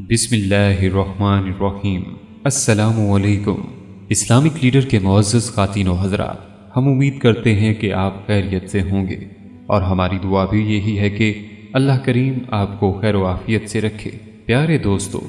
बिस्मिल्लाहिर्रहमानिर्रहीम। अस्सलामु अलैकुम। इस्लामिक लीडर के मुअज़्ज़ज़ ख़ातीन व हज़रात, हम उम्मीद करते हैं कि आप खैरियत से होंगे और हमारी दुआ भी यही है कि अल्लाह करीम आपको खैर व आफियत से रखे। प्यारे दोस्तों,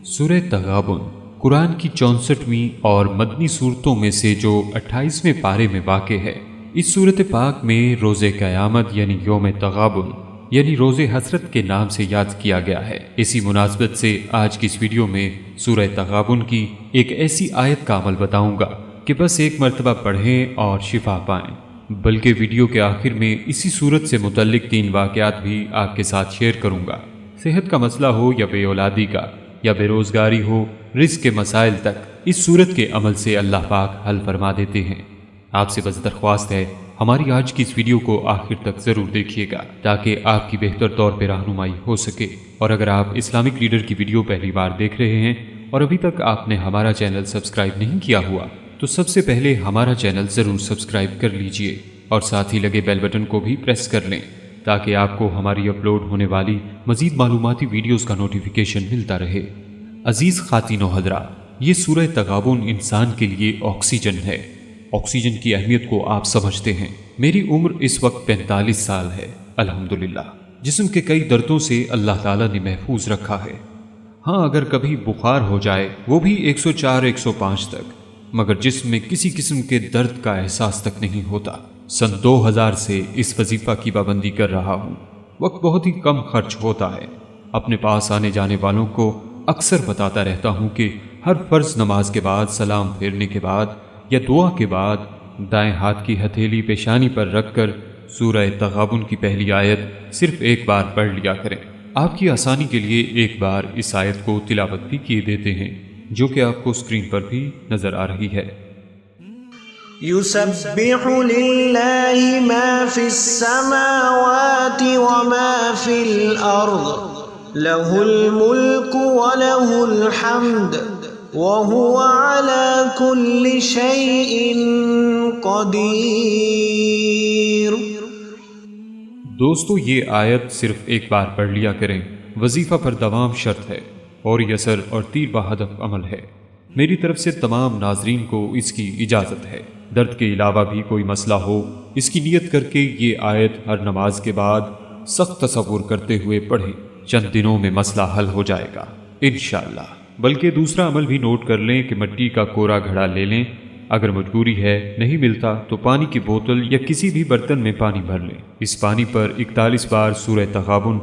सूरह तग़ाबुन कुरान की 64वीं और मदनी सूरतों में से जो 28वें पारे में वाक़े है। इस सूरत पाक में रोज़े क़यामत यानी यौम तग़ाबुन यानी रोज़े हसरत के नाम से याद किया गया है। इसी मुनासबत से आज की इस वीडियो में सूरह तग़ाबुन की एक ऐसी आयत का अमल बताऊंगा कि बस एक मरतबा पढ़ें और शिफा पाएं। बल्कि वीडियो के आखिर में इसी सूरत से मुतल्लिक 3 वाक़यात भी आपके साथ शेयर करूंगा। सेहत का मसला हो या बे औलादी का या बेरोज़गारी हो, रिज़्क़ के मसाइल तक इस सूरत के अमल से अल्लाह पाक हल फरमा देते हैं। आपसे बस दरख्वास्त है, हमारी आज की इस वीडियो को आखिर तक ज़रूर देखिएगा ताकि आपकी बेहतर तौर पर रहनुमाई हो सके। और अगर आप इस्लामिक लीडर की वीडियो पहली बार देख रहे हैं और अभी तक आपने हमारा चैनल सब्सक्राइब नहीं किया हुआ तो सबसे पहले हमारा चैनल ज़रूर सब्सक्राइब कर लीजिए और साथ ही लगे बेल बटन को भी प्रेस कर लें ताकि आपको हमारी अपलोड होने वाली मज़ीद मालूमाती वीडियोज़ का नोटिफिकेशन मिलता रहे। अजीज़ ख़ातीन व हज़रात, ये सूरह तग़ाबुन इंसान के लिए ऑक्सीजन है। ऑक्सीजन की अहमियत को आप समझते हैं। मेरी उम्र इस वक्त 45 साल है। अल्हम्दुलिल्लाह, जिस्म के कई दर्दों से अल्लाह ताला ने महफूज रखा है। हाँ, अगर कभी बुखार हो जाए, वो भी 104-105 तक, मगर जिस्म में किसी किस्म के दर्द का एहसास तक नहीं होता। सन 2000 से इस वजीफा की पाबंदी कर रहा हूँ। वक्त बहुत ही कम खर्च होता है। अपने पास आने जाने वालों को अक्सर बताता रहता हूँ कि हर फर्ज नमाज के बाद, सलाम फेरने के बाद या दुआ के बाद दाएं हाथ की हथेली पेशानी पर रखकर सूरह तग़ाबुन की पहली आयत सिर्फ एक बार पढ़ लिया करें। आपकी आसानी के लिए एक बार इस आयत को तिलावत भी किए देते हैं, जो कि आपको स्क्रीन पर भी नजर आ रही है। युसब्बिहु लिल्लाहि मा फिस समावाति व मा फिल अर्द लहुल मुल्कु व लहुल हम्द वहुव अला कुल्लि शैइन क़दीर। दोस्तों, ये आयत सिर्फ एक बार पढ़ लिया करें। वजीफा पर दवाम शर्त है और यसर और तीर बहदफ अमल है। मेरी तरफ से तमाम नाजरीन को इसकी इजाज़त है। दर्द के अलावा भी कोई मसला हो, इसकी नियत करके ये आयत हर नमाज के बाद सख्त तसव्वुर करते हुए पढ़ें। चंद दिनों में मसला हल हो जाएगा इंशाअल्लाह। बल्कि दूसरा अमल भी नोट कर लें कि मिट्टी का कोरा घड़ा ले लें। अगर मजबूरी है, नहीं मिलता, तो पानी की बोतल या किसी भी बर्तन में पानी भर लें। इस पानी पर 41 बार सूरह तग़ाबुन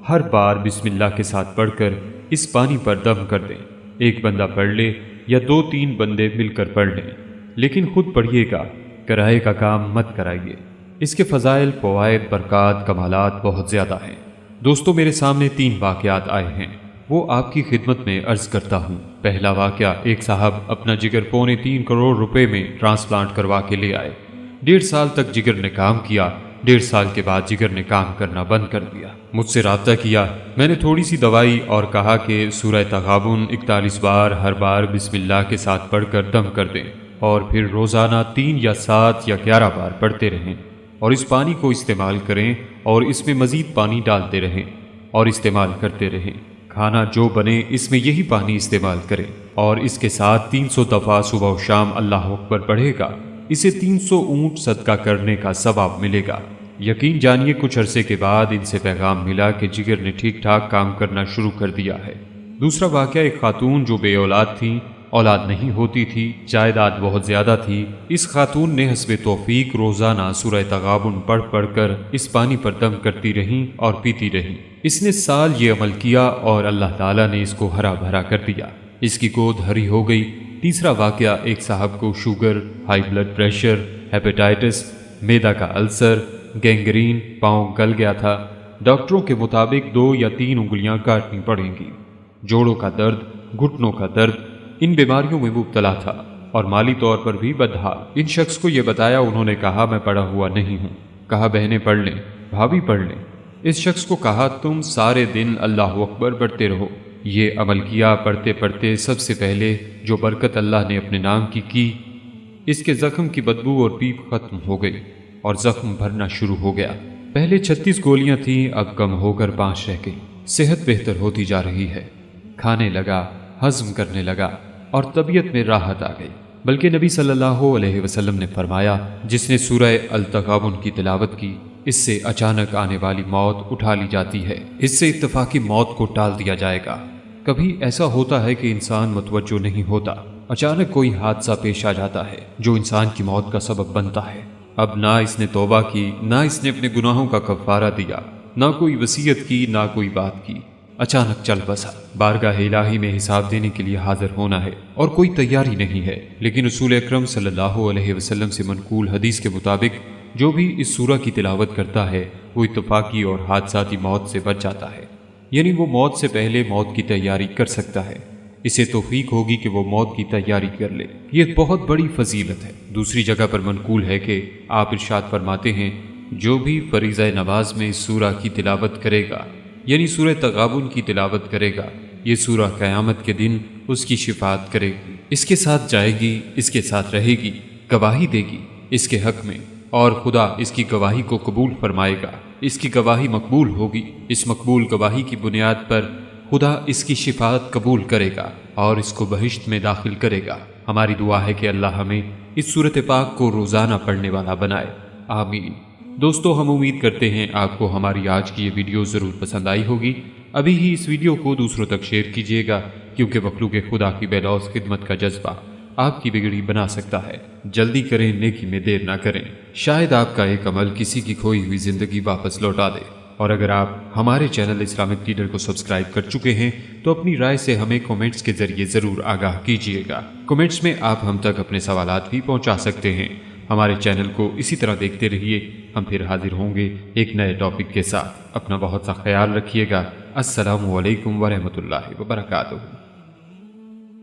हर बार बिस्मिल्लाह के साथ पढ़कर इस पानी पर दम कर दें। एक बंदा पढ़ ले या 2-3 बंदे मिलकर पढ़ लें, लेकिन खुद पढ़िएगा, कराए का काम मत कराइए। इसके फ़ज़ाइल, फ़वाइद, बरक़ात, कमालात बहुत ज़्यादा हैं। दोस्तों, मेरे सामने 3 वाक़यात आए हैं, वो आपकी खिदमत में अर्ज करता हूँ। पहला वाक़या, एक साहब अपना जिगर 3.25 करोड़ रुपए में ट्रांसप्लांट करवा के ले आए। 1.5 साल तक जिगर ने काम किया। 1.5 साल के बाद जिगर ने काम करना बंद कर दिया। मुझसे राब्ता किया, मैंने थोड़ी सी दवाई और कहा कि सूरह तग़ाबुन 41 बार हर बार बिस्मिल्लाह के साथ पढ़कर दम कर दें और फिर रोज़ाना 3 या 7 या 11 बार पढ़ते रहें और इस पानी को इस्तेमाल करें और इसमें मज़ीद पानी डालते रहें और इस्तेमाल करते रहें। खाना जो बने इसमें यही पानी इस्तेमाल करें और इसके साथ 300 दफ़ा सुबह और शाम अल्लाह अकबर पढ़ेगा। इसे 300 ऊँट सदका करने का सवाब मिलेगा। यकीन जानिए, कुछ अरसे के बाद इनसे पैगाम मिला कि जिगर ने ठीक ठाक काम करना शुरू कर दिया है। दूसरा वाक़या, एक खातून जो बे औलाद थी, औलाद नहीं होती थी, जायदाद बहुत ज़्यादा थी। इस खातून ने हस्बे तौफीक रोज़ाना सूरह तग़ाबुन पढ़ पढ़ कर इस पानी पर दम करती रहीं और पीती रहीं। इसने साल ये अमल किया और अल्लाह ताला ने इसको हरा भरा कर दिया। इसकी गोद हरी हो गई। तीसरा वाक़या, एक साहब को sugar, high blood pressure, hepatitis, मैदा का अल्सर, गैंग्रीन, पाँव गल गया था। डॉक्टरों के मुताबिक 2 या 3 उंगलियां काटनी पड़ेंगी। जोड़ों का दर्द, घुटनों का दर्द, इन बीमारियों में मुब्तला था और माली तौर पर भी बदहाल। इन शख्स को यह बताया, उन्होंने कहा मैं पढ़ा हुआ नहीं हूँ। कहा बहनें पढ़ लें, भाभी पढ़ लें। इस शख्स को कहा तुम सारे दिन अल्लाह अकबर पढ़ते रहो। ये अमल किया। पढ़ते पढ़ते सबसे पहले जो बरकत अल्लाह ने अपने नाम की, इसके ज़ख्म की बदबू और पीप खत्म हो गई اور زخم بھرنا شروع ہو گیا۔ پہلے 36 گولیاں تھیں، اب کم ہو کر 5 رہ گئی۔ صحت بہتر ہوتی جا رہی ہے، کھانے لگا، ہضم کرنے لگا اور طبیعت میں راحت آ گئی۔ بلکہ نبی صلی اللہ علیہ وسلم نے فرمایا، جس نے سورہ التغابن کی تلاوت کی، اس سے اچانک آنے والی موت اٹھا لی جاتی ہے، اس سے اتفاقی موت کو ٹال دیا جائے گا۔ کبھی ایسا ہوتا ہے کہ انسان متوجہ نہیں ہوتا، اچانک کوئی حادثہ پیش آ جاتا ہے جو انسان کی موت کا سبب بنتا ہے۔ اب نہ اس نے توبہ کی، نہ اس نے اپنے گناہوں کا کفارہ دیا، نہ کوئی وصیت کی، نہ کوئی بات کی، اچانک چل بسا۔ بارگاہ الہی میں حساب دینے کے لیے حاضر ہونا ہے اور کوئی تیاری نہیں ہے۔ لیکن رسول اکرم صلی اللہ علیہ وسلم سے منقول حدیث کے مطابق جو بھی اس سورہ کی تلاوت کرتا ہے وہ اتفاقی اور حادثاتی موت سے بچ جاتا ہے، یعنی وہ موت سے پہلے موت کی تیاری کر سکتا ہے۔ اسے توفیق ہوگی کہ وہ موت کی تیاری کر لے، یہ بہت بڑی فضیلت ہے۔ دوسری جگہ پر منقول ہے کہ آپ ارشاد فرماتے ہیں، جو بھی فریضہ نماز میں اس سورہ کی تلاوت کرے گا، یعنی سورہ تغابن کی تلاوت کرے گا، یہ سورہ قیامت کے دن اس کی شفاعت کرے گی، اس کے ساتھ جائے گی، اس کے ساتھ رہے گی، گواہی دے گی اس کے حق میں، اور خدا اس کی گواہی کو قبول فرمائے گا، اس کی گواہی مقبول ہوگی۔ اس مقبول گواہی کی بنیاد پر خدا اس کی شفاعت قبول کرے گا اور اس کو بہشت میں داخل کرے گا۔ ہماری دعا ہے کہ اللہ ہمیں اس سورۃ پاک کو روزانہ پڑھنے والا بنائے، آمین۔ دوستو، ہم امید کرتے ہیں آپ کو ہماری آج کی یہ ویڈیو ضرور پسند آئی ہوگی۔ ابھی ہی اس ویڈیو کو دوسروں تک شیئر کیجیے گا، کیونکہ مخلوق خدا کی بے لوث خدمت کا جذبہ آپ کی بگڑی بنا سکتا ہے۔ جلدی کریں، نیکی میں دیر نہ کریں، شاید آپ کا ایک عمل کسی کی کھوئی ہوئی زندگی واپس لوٹا دے۔ اور اگر آپ ہمارے چینل اسلامک لیڈر کو سبسکرائب کر چکے ہیں تو اپنی رائے سے ہمیں کومنٹس کے ذریعے ضرور آگاہ کیجیے گا۔ کومنٹس میں آپ ہم تک اپنے سوالات بھی پہنچا سکتے ہیں۔ ہمارے چینل کو اسی طرح دیکھتے رہیے، ہم پھر حاضر ہوں گے ایک نئے ٹاپک کے ساتھ۔ اپنا بہت سا خیال رکھیے گا۔ السلام علیکم ورحمۃ اللہ وبرکاتہ۔